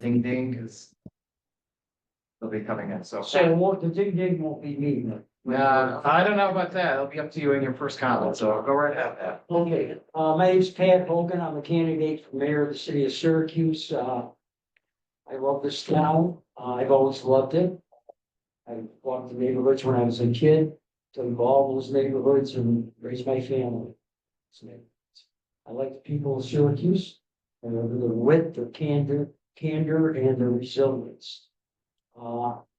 ding ding because they'll be coming in. So, So the ding won't be me then. I don't know about that. It'll be up to you in your first comment. So go right ahead. Okay, my name's Pat Hogan. I'm a candidate for mayor of the city of Syracuse. I love this town. I've always loved it. I walked the neighborhoods when I was a kid, to all those neighborhoods and raised my family. I like the people of Syracuse, and their wit, their candor, and their resilience.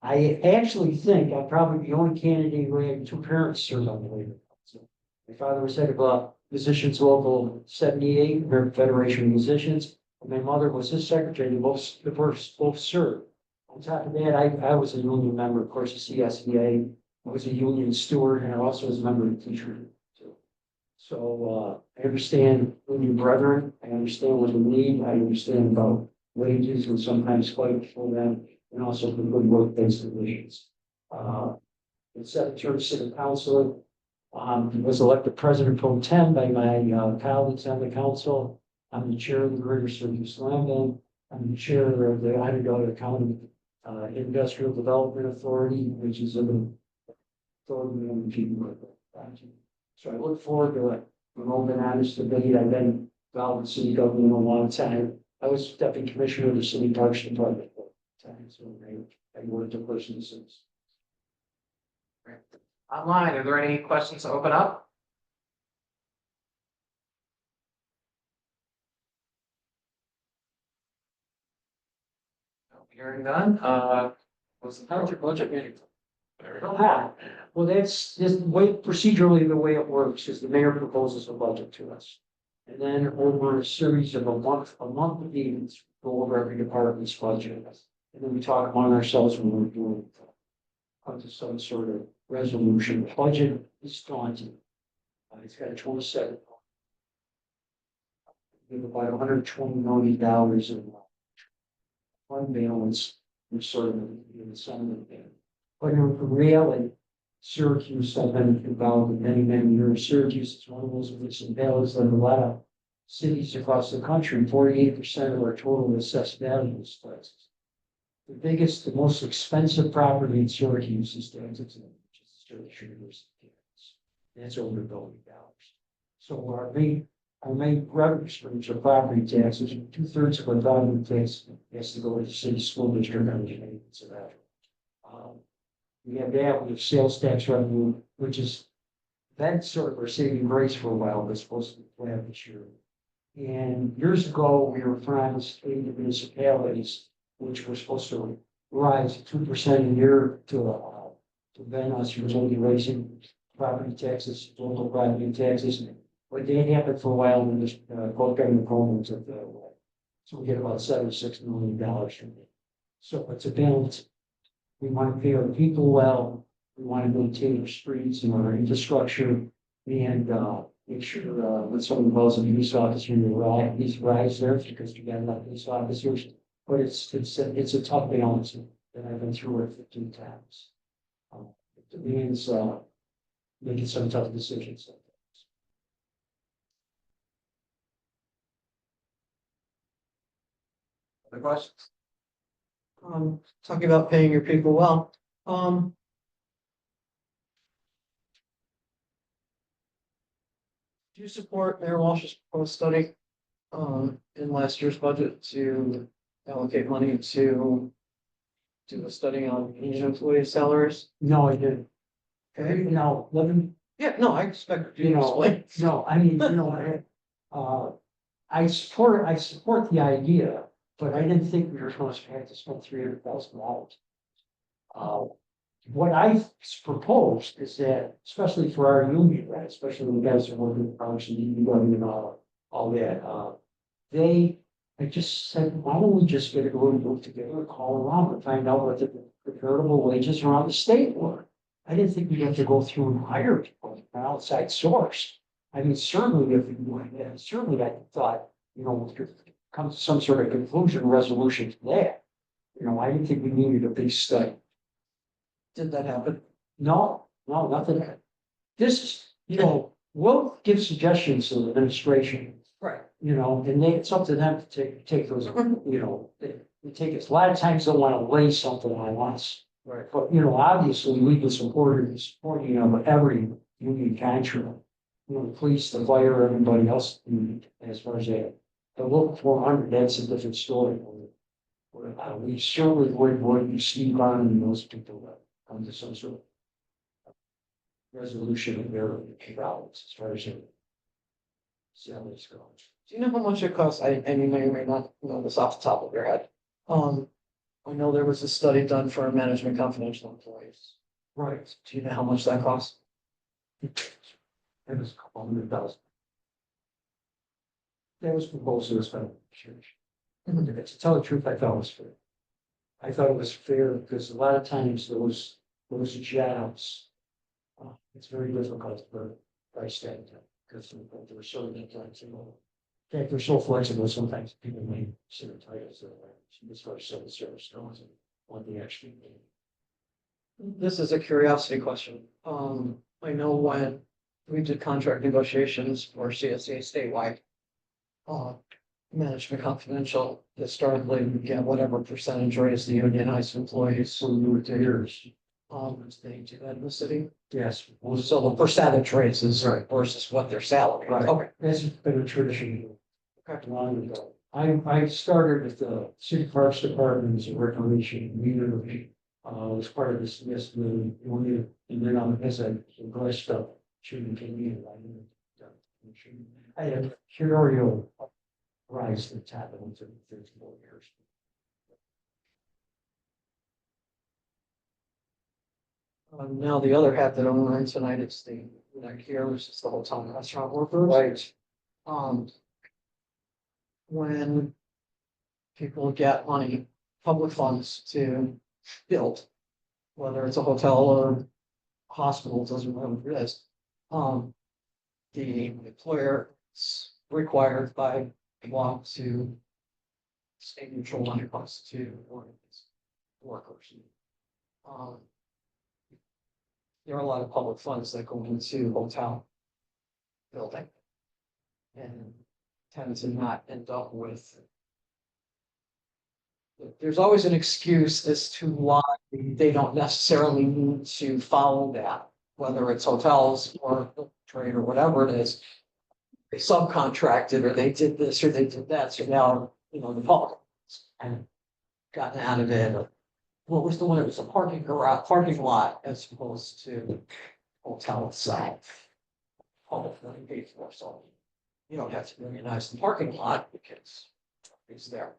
I actually think I'm probably the only candidate who had two parents serve on the Labor Council. My father was head of Musicians Local 78, American Federation of Musicians, and my mother was his secretary. They both served. On top of that, I was a union member, of course, of CSEA. I was a union steward, and I also was a member of the teacher. So I understand union brethren. I understand what they need. I understand about wages and sometimes fight for them, and also for good workplace conditions. In 7-term city councilor, was elected president pro tem by my colleagues on the council. I'm the chair of the Greater Syracuse Labor. I'm the chair of the Onondaga County Industrial Development Authority, which is an authority on the people. So I look forward to it. An open, honest debate. I've been involved in city government a long time. I was deputy commissioner of the city parks department for a time, so I worked in person since. Online, are there any questions to open up? Hearing none. What's the How's your budget meeting? There we go. Well, that's just procedurally the way it works is the mayor proposes a budget to us. And then over a series of a month of meetings, go over every department's budget. And then we talk among ourselves when we're doing come to some sort of resolution. The budget is daunting. It's got a 27. We have about $120 million in fund balance, which sort of in some. But in reality, Syracuse, I've been involved in many years. Syracuse is one of those woods and valleys that a lot of cities across the country, 48% of our total assessed value is taxes. The biggest, the most expensive property in Syracuse is Syracuse, which is the Syracuse University campus. That's over $1 billion. So our main revenue streams are property taxes, and 2/3 of our property tax has to go to the city school district on the maintenance of that. We have that, we have sales tax revenue, which is that sort of our saving grace for a while, but it's supposed to be flat this year. And years ago, we were promised aid to municipalities, which were supposed to rise 2% a year to prevent us from only raising property taxes, local property taxes. But that happened for a while when this both government programs of the so we get about $76 million from it. So it's a balance. We want to pay our people well. We want to maintain our streets and our infrastructure, and make sure when someone calls a police officer, he's rise there because you got enough police officers. But it's a tough balance, and I've been through it 15 times. It means making some tough decisions. Other questions? Talking about paying your people well. Do you support Mayor Walsh's proposed study in last year's budget to allocate money to do a study on union employee salaries? No, I didn't. Okay. Now, let me. Yeah, no, I expect you to explain. No, I mean, I support the idea, but I didn't think we were supposed to have to spend $300,000. What I proposed is that, especially for our union, right, especially when the guys are working in parks and DPW and all that, I just said, why don't we just get a group together, call around and find out what the comparable wages around the state were. I didn't think we'd have to go through and hire people, an outside source. I mean, certainly if we would, certainly I thought, we could come to some sort of conclusion, resolution to that. I didn't think we needed a big study. Did that happen? No, nothing. This is, we'll give suggestions to the administration, Right. and it's up to them to take those, they take it, a lot of times they want to lay something on us. Right. But, obviously, we can support it, supporting of every union contract. The police, the fire, everybody else, as far as that. The local 400, that's a different story. We certainly would Steve on and those people that come to some sort of resolution of their problems as far as their salaries go. Do you know how much it costs? And you may or may not know this off the top of your head. I know there was a study done for management confidential employees. Right. Do you know how much that costs? It was a couple $100,000. That was proposed to us by the church. To tell the truth, I thought it was fair. I thought it was fair because a lot of times those jobs, it's very difficult for price tag because they're so inflexible. In fact, they're so flexible, sometimes people may sit in titles as far as civil service goes and what they actually mean. This is a curiosity question. I know when we did contract negotiations for CSA statewide, management confidential, historically, we get whatever percentage raise the unionized employees. So we were to yours. They do that in the city. Yes. So the percentage raises Right. versus what their salary is. Right. Okay. That's been a tradition. Okay. Long ago. I started at the city parks department as a recreation leader. Was part of this, and then as I progressed up, shooting came I had a curious rise to the top of 34 years. Now the other hat that I'm wearing tonight is the here, which is the hotel and restaurant workers. Right. When people get money, public funds to build, whether it's a hotel or hospital, doesn't matter what it is. The employer is required by law to stay neutral when it comes to workers. There are a lot of public funds that go into hotel building and tend to not end up with. There's always an excuse as to why they don't necessarily need to follow that, whether it's hotels or trade or whatever it is. They subcontracted or they did this or they did that. So now, the public and gotten out of it. Or what was the one? It was a parking lot as opposed to hotel itself. Public money paid for, so you don't have to unionize the parking lot because it's there.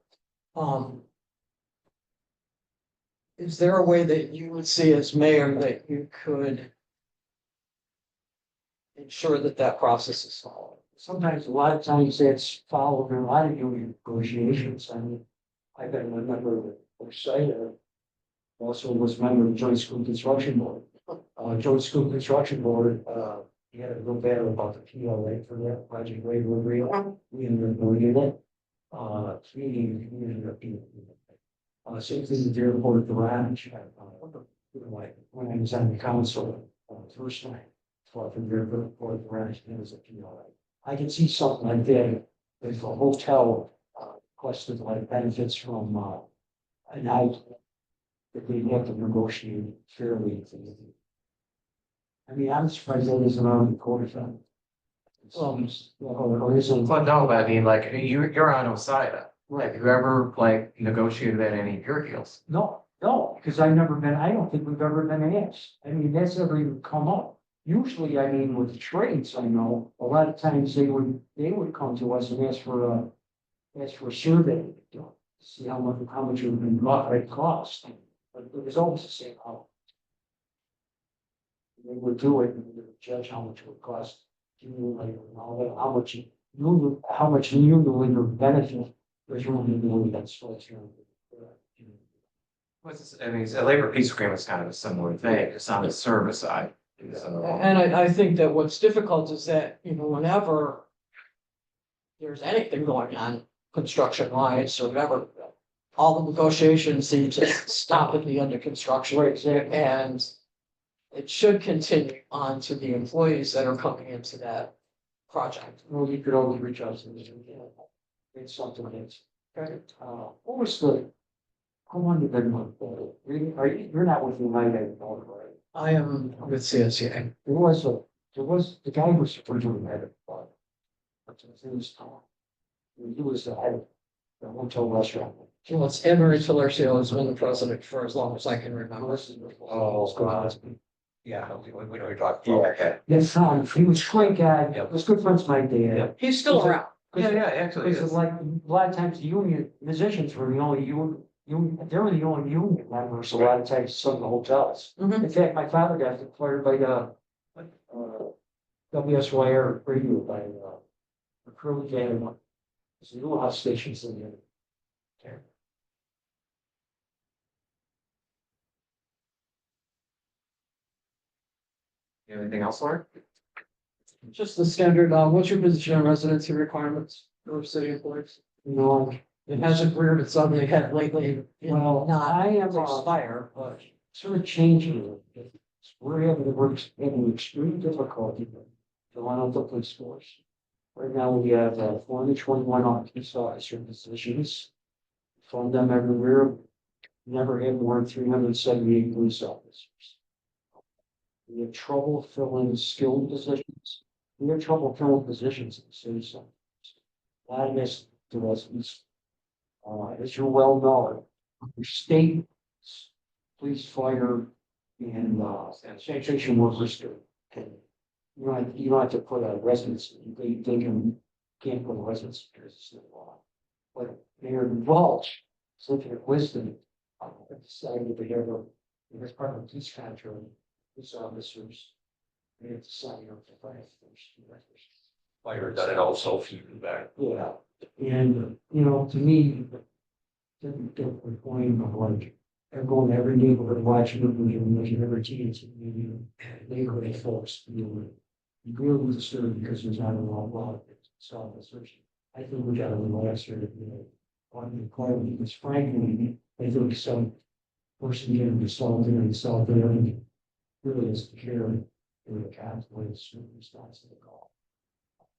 Is there a way that you would see as mayor that you could ensure that that process is followed? Sometimes, a lot of times that's followed in a lot of union negotiations. I mean, I've been a member of the site. Also was a member of the Joint School Construction Board. Joint School Construction Board, he had a real battle about the PLA for that project labor agreement. We ended up doing it. We ended up doing it. Same thing with the airport garage. When I was on the council, first night, fought for the airport garage, and it was a PLA. I can see something like that if a hotel requested like benefits from an out that they have to negotiate fairly. I mean, I'm surprised that isn't on the quarter fund. Or isn't. Well, no, but I mean, like, you're on OSIDA. Have you ever negotiated at any of your deals? No, because I don't think we've ever been asked. I mean, that's never even come up. Usually, I mean, with the trades, I know, a lot of times they would come to us and ask for a survey, to see how much it would cost. But it was always the same how. They would do it and they would judge how much it would cost. How much union would benefit. There's really that's what's I mean, a labor peace agreement is kind of a similar thing. It's on the service side. And I think that what's difficult is that, whenever there's anything going on, construction wise or whatever, all the negotiations seem to stop at the end of construction. And it should continue on to the employees that are coming into that project. Well, you could always reach out to them. It's something that's. What was the How long have you been with, you're not with United anymore, right? I am with CSEA. There was, the guy who was originally head of, what's his name was Tom. He was the head of the hotel restaurant. Well, it's Emery Talercio has been the president for as long as I can remember. Oh, God. Yeah, we know you're talking about. Okay. Yes, he was a great guy. Yep. Was good friends with my dad. Yep. He's still around. Yeah, actually. Because like a lot of times the union musicians were the only they were the only union members a lot of times some of the hotels. Mhm. In fact, my father got declared by the WSYR radio by the Curly Gang. There's a lot of stations in there. You have anything else, Lauren? Just the standard, what's your position on residency requirements for city employees? You know, It hasn't reared its ugly head lately. well, I am Expire, but sort of changing it. We're having extreme difficulty to line up the police force. Right now, we have 421 officer positions. Fund them every year. Never had more than 378 police officers. We have trouble filling skilled positions. We have trouble filling positions in the city centers. A lot of this to residents. As you well know, your state police, fire, and sanitation workers do. Okay. You don't have to put a residence, can't put a residence because it's not law. But Mayor Walsh, Cynthia Wisdom, decided to have as part of the police contract, police officers, they have to sign up to fire first. Fire done it also a few years back. Yeah, and, to me, didn't get the point of like, they're going to every neighborhood watching them, and making every chance, neighborhood folks, really disturbed because there's not a lot of self-assertion. I think we got a little extra, on the requirement, because frankly, I think some person getting assaulted and really is to care for the cops, when it's response to the call.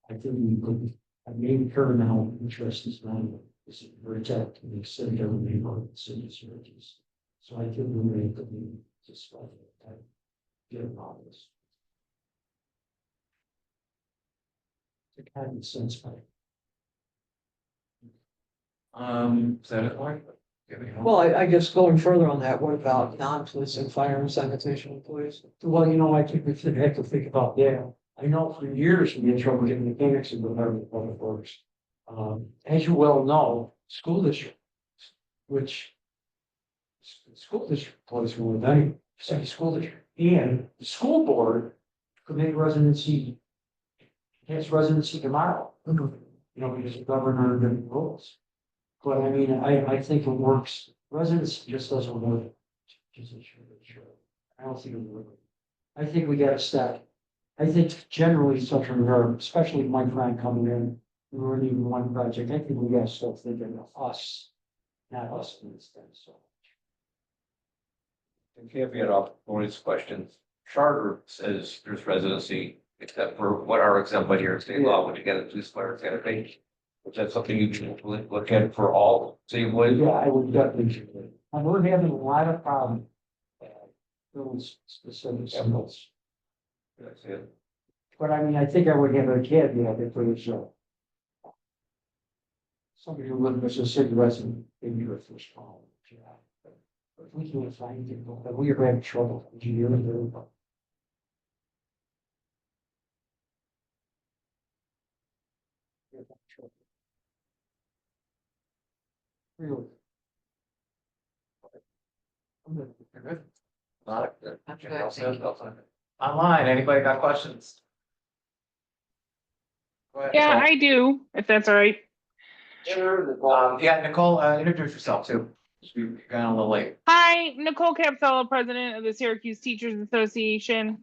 I think we could, I made her now interest is not, is to protect and extend every neighborhood in the city of Syracuse. So I think we made the need to spend time, get on this. It's a kind of sense, right? Is that it, Lauren? Do you have any more? well, I guess going further on that, what about non-policing fire and sanitation employees? Well, I think we should have to think about that. I know for years we had trouble getting mechanics in the Department of Public Works. As you well know, school district, which school district employees who were done, city school district, and the school board could make residency, has residency tomorrow. Because the governor didn't rules. But I mean, I think it works. Residency just doesn't work. Sure. I don't think it would. I think we gotta step. I think generally such a regard, especially my friend coming in, we were in even one project, I think we gotta start thinking of us, not us instead, so. And caveat off Lori's questions, charter says there's residency, except for what are exempt by New York state law when you get a police fire sanitation. Is that something you can look at for all city employees? Yeah, I would definitely do that. And we're having a lot of problems. Those specific symbols. That's it. But I mean, I think I would have a caveat if it was, somebody who lived as a city resident in your first home. Yeah. But if we can't find people, but we are having trouble engineering there. Really. You're good. Not good. Online, anybody got questions? Go ahead, Yeah, Nicole. I do, if that's all right. Sure. Yeah, Nicole, introduce yourself too. We've gone a little late. Hi, Nicole Capsella, president of the Syracuse Teachers Association.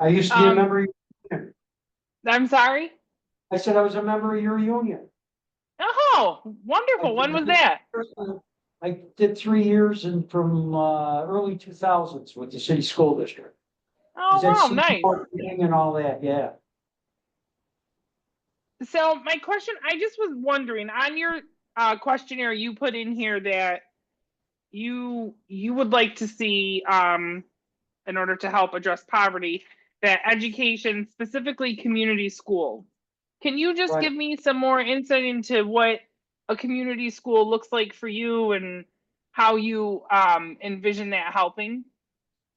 I used to be a Um, member of your union. I'm sorry? I said I was a member of your union. Oh, wonderful. When was that? I did 3 years and from early 2000s with the city school district. Oh, Was that wow, nice. support thing and all that, yeah. So my question, I just was wondering, on your questionnaire, you put in here that you would like to see, in order to help address poverty, that education, specifically community school. Can you just Right. give me some more insight into what a community school looks like for you and how you envision that helping?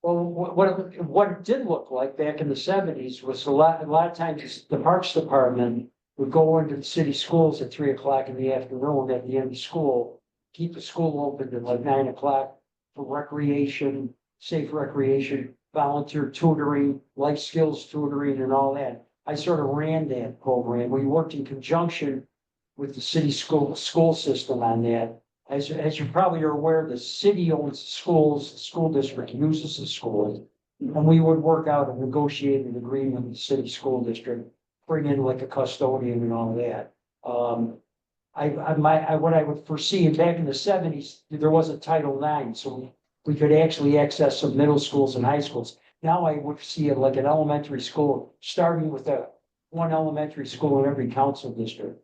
Well, what it did look like back in the seventies was a lot of times the Parks Department would go into the city schools at 3 o'clock in the afternoon at the end of school, keep the school open till like 9 o'clock for recreation, safe recreation, volunteer tutoring, life skills tutoring and all that. I sort of ran that program. We worked in conjunction with the city school system on that. As you probably are aware, the city owns the schools, the school district uses the schools. And we would work out a negotiated agreement with the city school district, bring in like a custodian and all that. What I would foresee back in the seventies, there wasn't Title IX, so we could actually access some middle schools and high schools. Now I would see it like an elementary school, starting with one elementary school in every council district.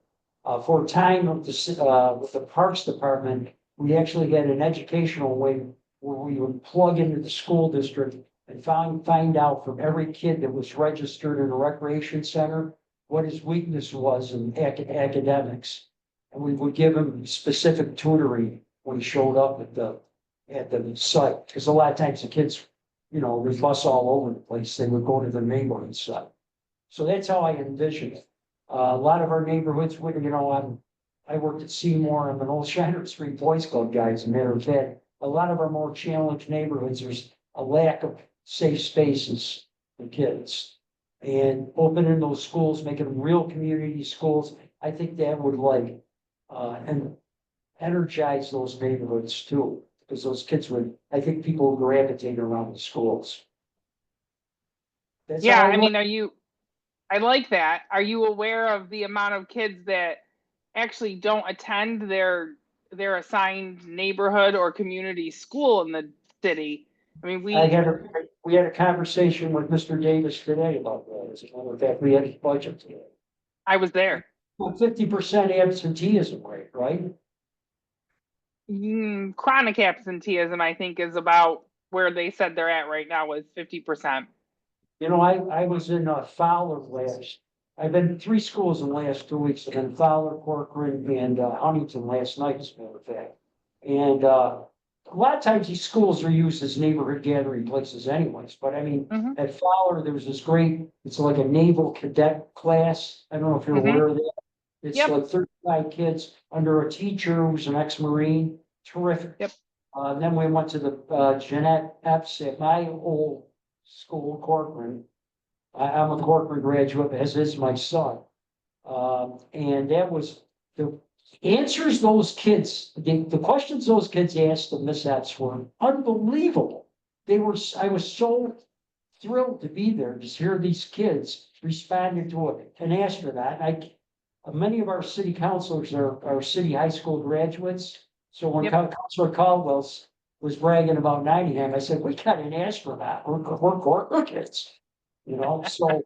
For a time with the Parks Department, we actually had an educational wing where we would plug into the school district and find out from every kid that was registered in a recreation center what his weakness was in academics. And we would give him specific tutoring when he showed up at the site, because a lot of times the kids, they fuss all over the place. They would go to the neighborhood site. So that's how I envision it. A lot of our neighborhoods, I worked at Seymour. I'm an old Shiner Street Boys Club guy, as a matter of fact. A lot of our more challenged neighborhoods, there's a lack of safe spaces for kids. And opening those schools, making them real community schools, I think that would and energize those neighborhoods too. Because those kids I think people would gravitate around the schools. That's Yeah, how I mean, I like that. Are you aware of the amount of kids that actually don't attend their assigned neighborhood or community school in the city? I mean, we had a conversation with Mr. Davis today about that. As a matter of fact, we had a budget today. I was there. Well, 50% absenteeism rate, right? Chronic absenteeism, I think, is about where they said they're at right now, is 50%. I was in Fowler I've been in 3 schools in the last 2 weeks. I've been in Fowler, Corcoran, and Huntington last night, as a matter of fact. And a lot of times these schools are used as neighborhood gathering places anyways. But I mean, at Fowler, there was this it's like a naval cadet class. I don't know if you're aware of that. It's like 35 kids under a teacher who's an ex-Marine. Terrific. Yep. Then we went to the Jeanette Epps at my old school, Corcoran. I'm a Corcoran graduate, as is my son. And that was the answers those kids, the questions those kids asked the Miss Epps were unbelievable. I was so thrilled to be there, just hear these kids responding to an astronaut. Many of our city councilors are city high school graduates. So when Councilor Caldwell was bragging about Nottingham, I said, we got an astronaut. We're Corcoran kids, So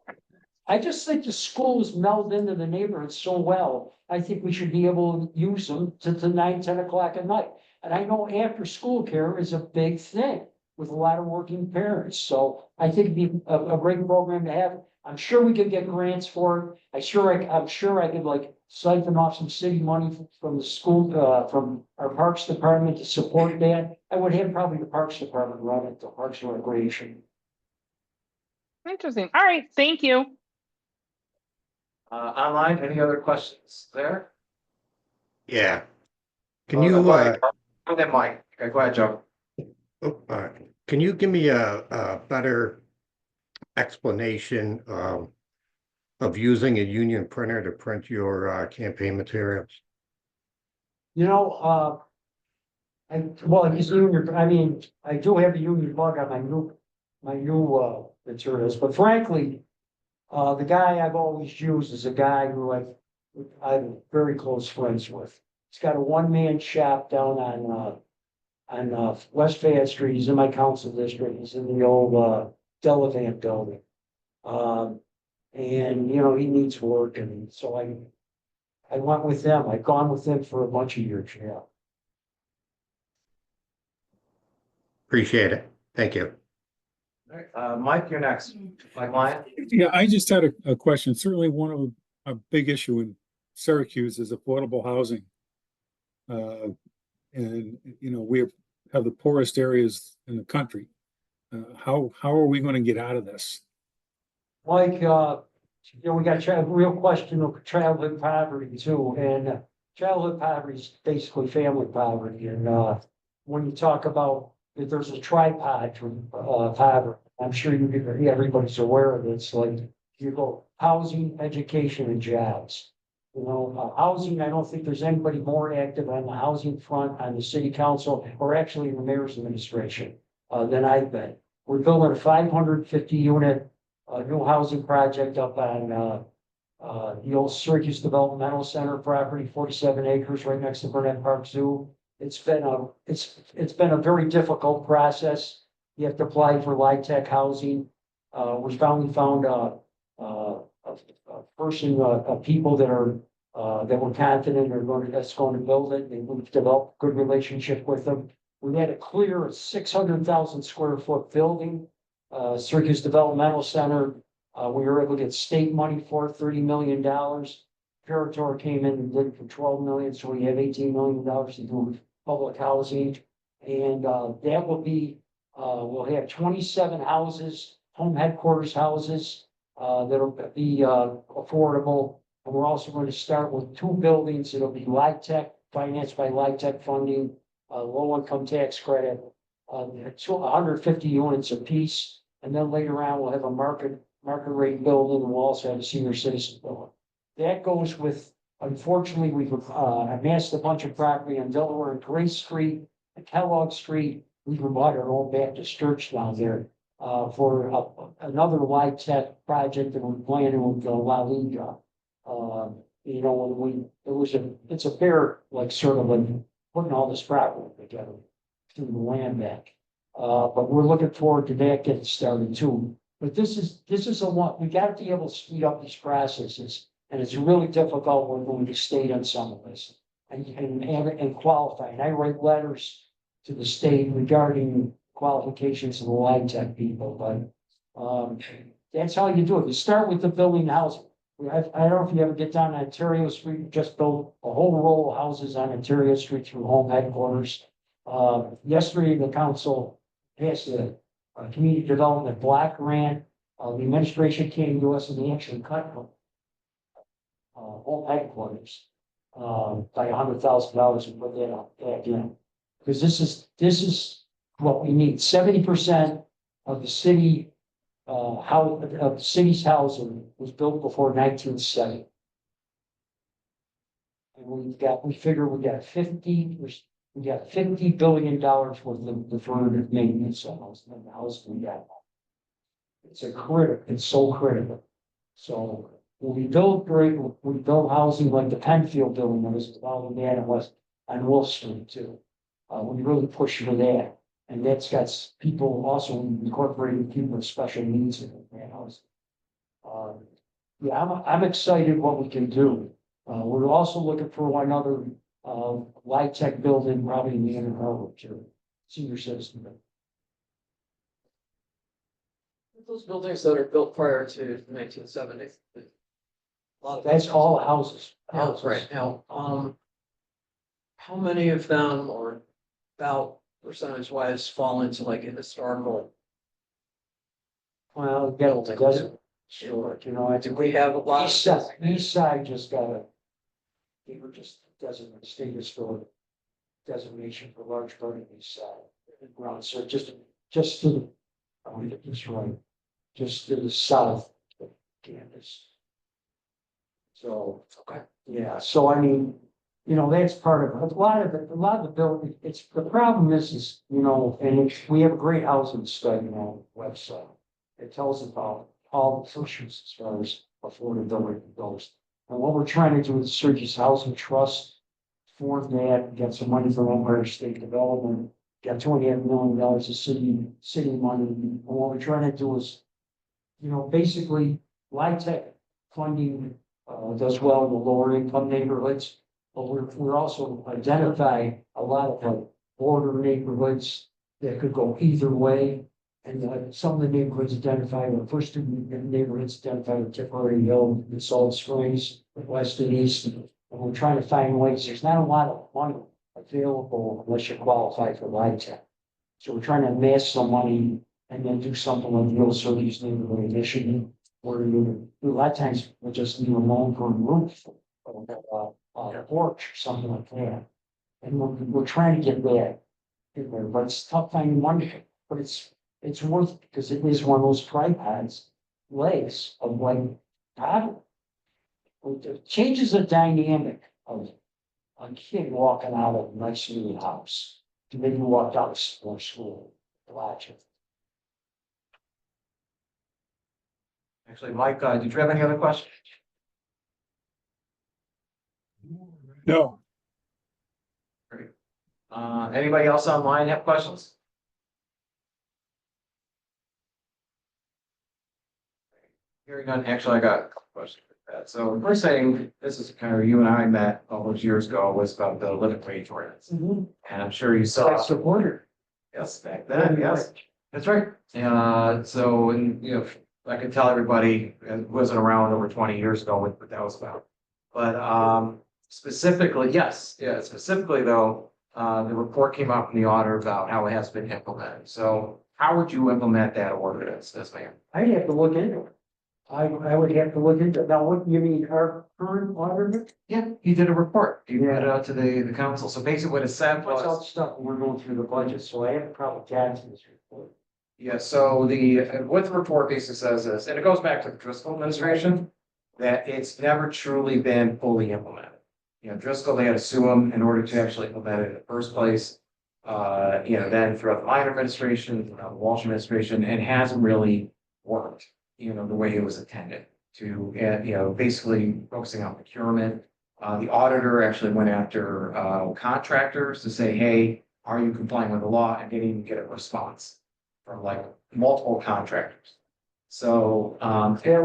I just think the schools meld into the neighborhood so well. I think we should be able to use them to 9, 10 o'clock at night. And I know after school care is a big thing with a lot of working parents. So I think it'd be a great program to have. I'm sure we could get grants for it. I'm sure I could siphon off some city money from the school, from our Parks Department to support that. I would have probably the Parks Department run it, the Parks and Recreation. Interesting. All right. Thank you. Online, any other questions there? Yeah. Can Go you, ahead, Mike. Okay, go ahead, Joe. can you give me a better explanation of using a union printer to print your campaign materials? I use union. I mean, I do have a union bug on my new materials, but frankly, the guy I've always used is a guy who I'm very close friends with. He's got a one-man shop down on West Fayette Street. He's in my council district. He's in the old Delavant building. And he needs work, and so I went with them. I've gone with them for a bunch of years now. Appreciate it. Thank you. All right, Mike, you're next. Mike Lyon? Yeah, I just had a question. Certainly one of a big issue in Syracuse is affordable housing. And, you know, we have the poorest areas in the country. How are we going to get out of this? Mike, we got a real question of childhood poverty too, and childhood poverty is basically family poverty, and, when you talk about that there's a tripod from, poverty, I'm sure everybody's aware of it, it's like, you go housing, education, and jobs. You know, housing, I don't think there's anybody more active on the housing front on the city council, or actually in the mayor's administration, than I've been. We're building a 550 unit new housing project up on, the old Syracuse Developmental Center property, 47 acres right next to Burnett Park Zoo. It's been a very difficult process. You have to apply for LIHTC housing. We finally found a person, people that are, that were confident that's going to build it. We've developed a good relationship with them. We had to clear a 600,000 square foot building, Syracuse Developmental Center. We were able to get state money for it, $30 million. Territory came in and did it for 12 million, so we have $18 million to do public housing. And that will be, we'll have 27 houses, home headquarters houses, that'll be affordable. And we're also going to start with 2 buildings. It'll be LIHTC, financed by LIHTC funding, low income tax credit, 150 units apiece. And then later on, we'll have a market rate building, and we'll also have a senior citizen building. That goes with, unfortunately, we've amassed a bunch of property on Delaware and Grace Street and Kellogg Street. We've bought our own Baptist church down there for another LIHTC project that we're planning with La Liga. You know, it's a fair, like, sort of like putting all this property together through the land bank. But we're looking forward to that getting started too. But this is a lot, we got to be able to speed up these processes, and it's really difficult when going to state on some of this and qualify. And I write letters to the state regarding qualifications of the LIHTC people, but that's how you do it. You start with the building housing. I don't know if you ever get down Ontario Street, we just built a whole row of houses on Ontario Street through home headquarters. Yesterday, the council passed a community development block grant. The administration came to us and they actually cut home headquarters by $100,000 and put that on back in. Because this is what we need. 70% of the city of the city's housing was built before 1970. And we figure we got $50 billion worth of deferred maintenance on the housing we got. It's so critical. So when we build housing like the Penfield building that was involved in that on Wolf Street too. We really push for that. And that's got people also incorporating people with special needs in that house. Yeah, I'm excited what we can do. We're also looking for one other LIHTC building, probably in the inner harbor, senior citizen. Those buildings that are built prior to 1970. That's all houses. Yeah, right now, how many of them, or about percentage wise, fall into like an historical? Well, get it together. Sure, you know, I Do think we have a lot? East side just got they were just designated state historic designation for large part of the east side. Ground, so just to the, I'll get this right, just to the south of campus. So, okay, yeah, so I mean, you know, that's part of it. A lot of the building, the problem is, you know, and we have a great housing study on the website. It tells about all the issues as far as affordability goes. And what we're trying to do with the Syracuse Housing Trust, form that, get some money from Empire State Development, got $2.5 million of city money. And what we're trying to do is, you know, basically LIHTC funding does well in the lower income neighborhoods. But we're also identifying a lot of border neighborhoods that could go either way. And some of the neighborhoods identified, the first two neighborhoods identified with Tipperary Hill, and Salt Springs, west and east. And we're trying to find ways, there's not a lot of money available unless you qualify for LIHTC. So we're trying to amass some money and then do something like the old Syracuse neighborhood initiative, where you, a lot of times we'll just leave a loan for a roof, or a porch, or something like that. And we're trying to get that in there, but it's tough finding money, but it's worth it because it is one of those tripods legs of like, paddle. It changes the dynamic of a kid walking out of a nice new house to maybe walk out of school, watch it. Actually, Mike, did you have any other questions? No, Anybody else online have questions? Hearing none, actually, I got a couple questions for that. So the first thing, this is kind of, you and I met all those years ago, was about the living wage ordinance. And I'm sure you So I saw, support her. yes, back then, yes, that's right. So, and, you know, I can tell everybody, it wasn't around over 20 years ago what that was about. But, specifically, yes, yeah, specifically though, the report came out from the auditor about how it has been implemented. So how would you implement that ordinance, this man? I'd have to look into it. I would have to look into it. Now, what, you mean our current auditor? Yeah, he did a report. He put it out to the council. So basically what it said What's all was, the stuff we're going through the budget, so I have probably got this report. yeah, so what the report basically says is, and it goes back to the Driscoll administration, that it's never truly been fully implemented. You know, Driscoll, they had to sue him in order to actually implement it in the first place. Then throughout the Minor administration, throughout the Walsh administration, it hasn't really worked, the way it was intended to, basically focusing on procurement. The auditor actually went after, contractors to say, hey, are you complying with the law? And didn't even get a response from like multiple contractors. So, That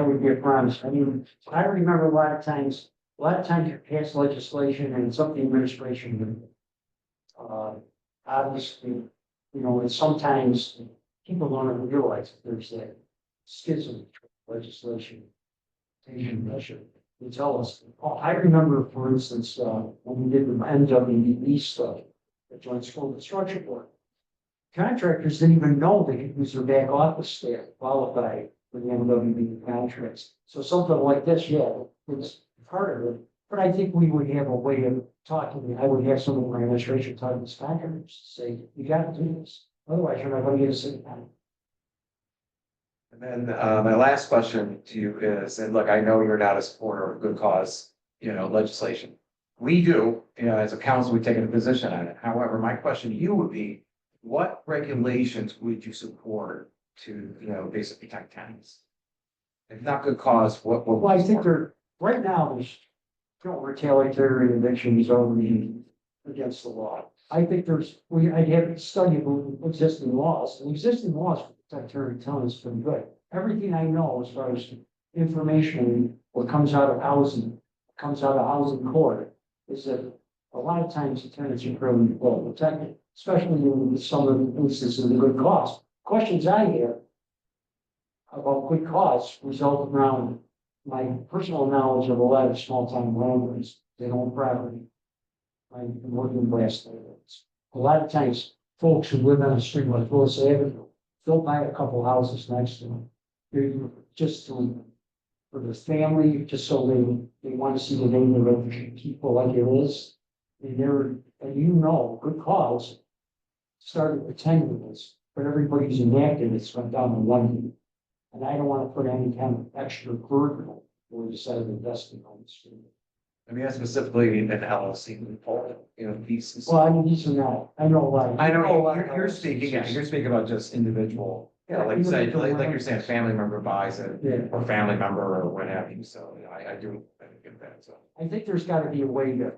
would be a promise. I mean, I remember a lot of times you pass legislation and it's up to the administration. Obviously, and sometimes people don't even realize that there's that schism between legislation and measure. They tell us, I remember, for instance, when we did the NWB stuff, the Joint School Construction Board. Contractors didn't even know they could use their back office staff qualified for the NWB contracts. So something like this, yeah, it's part of it. But I think we would have a way of talking. I would have some of my administration talking to contractors, say, you got to do this. Otherwise, you're not going to get a city panel. and then, my last question to you is, and look, I know you're not a supporter of good cause, legislation. We do, as a council, we take a position on it. However, my question to you would be, what regulations would you support to, basically protect tenants? If not good cause, what? Well, I think right now, there's retaliatory evictions already against the law. I think I'd have to study about existing laws. The existing laws for protect tenants is pretty good. Everything I know as far as information, what comes out of housing court, is that a lot of times the tenants are fairly well protected, especially in some of the instances of the good cause. Questions I have about good cause result around my personal knowledge of a lot of small time landowners that own property. I'm working class neighborhoods. A lot of times, folks who live on a street like Willis Avenue, they'll buy a couple houses next to them. They're just for the family, just so they want to see the neighborhood people like it is. And good cause started with 10 units, but everybody's enacted, it's went down to 1 unit. And I don't want to put any kind of extra burden on when we decided to invest on the street. I mean, specifically an LLC, pieces. Well, I mean, these are not, I know a lot. I know you're speaking, you're speaking about just individual, like you said, like you're saying, a family member buys it, Yeah. or family member or what have you, so, I do get that, so. I think there's got to be a way to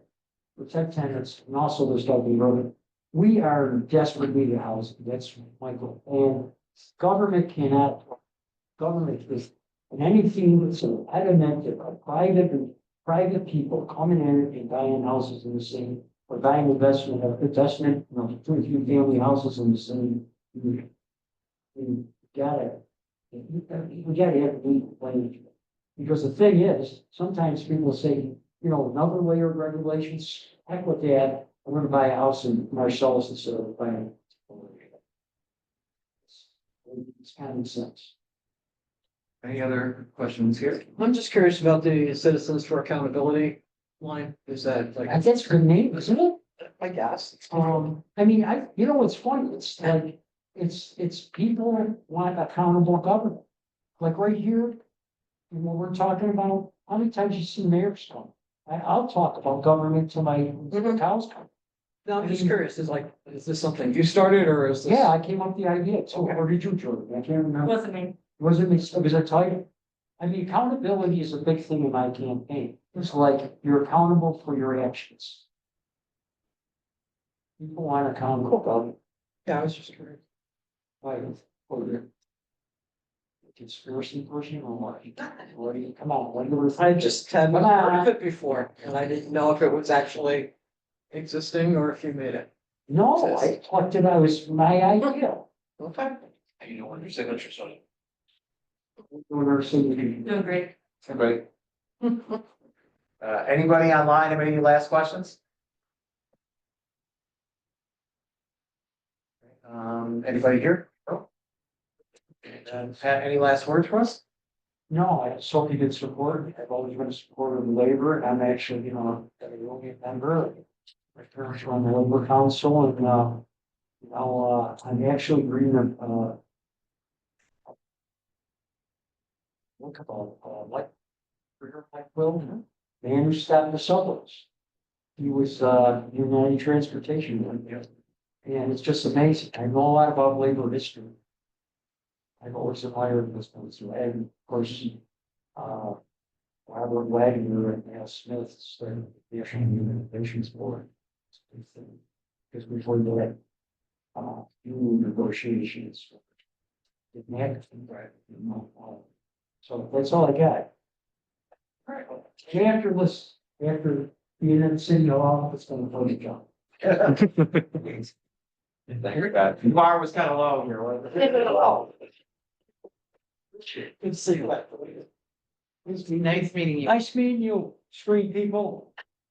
protect tenants, and also there's got to be road. We are in desperate need of housing, that's Michael, and government is, and anything that's an impediment of private people coming in and buying houses in the city, for buying investment, you know, 2 or 3 family houses in the city. You gotta, we gotta have legal language. Because the thing is, sometimes people say, you know, another layer of regulations, heck with that, I'm gonna buy a house in Marcellus instead of buying. It's common sense. Any other questions here? I'm just curious about the Citizens for Accountability line. Is that like, That's a good name, isn't it? I guess. I mean, you know, what's funny, it's like, it's people want accountable government. Like right here, when we're talking about, how many times you see mayors come? I'll talk about government till my cows come. No, I'm just curious, is this something you started or is this? Yeah, I came up with the idea, so, Okay. or did you, Jordan? I can't remember. Wasn't me. Wasn't it, it was a title? I mean, accountability is a big thing in my campaign. It's like you're accountable for your actions. People want accountable. Yeah, I was just curious. Right, or the conspiracy person or what? What do you, come on, what do you? I just had Come heard on. of it before and I didn't know if it was actually existing or if you made it. No, I thought that I was my idea. Okay. You don't want your signatures on it. Doing our signature. Doing great. Great. Anybody online have any last questions? Anybody here? Pat, any last words for us? No, I just hope you get support. I've always been a supporter of labor, and I'm actually, you know, a union member. My parents were on the Labor Council, and now I'm actually reading a look about what will man who stopped the subways. He was United Transportation. And it's just amazing. I know a lot about labor history. I've always admired this one, so, and of course, Robert Wagner and Al Smith started the National Human Relations Board. Because before that, union negotiations. Didn't happen, right? You know, so that's all I got. All right, after this, after being in the city hall, it's gonna play a job. The bar was kind of low here, wasn't it? Good to see you. It's nice meeting you. Nice meeting you, street people.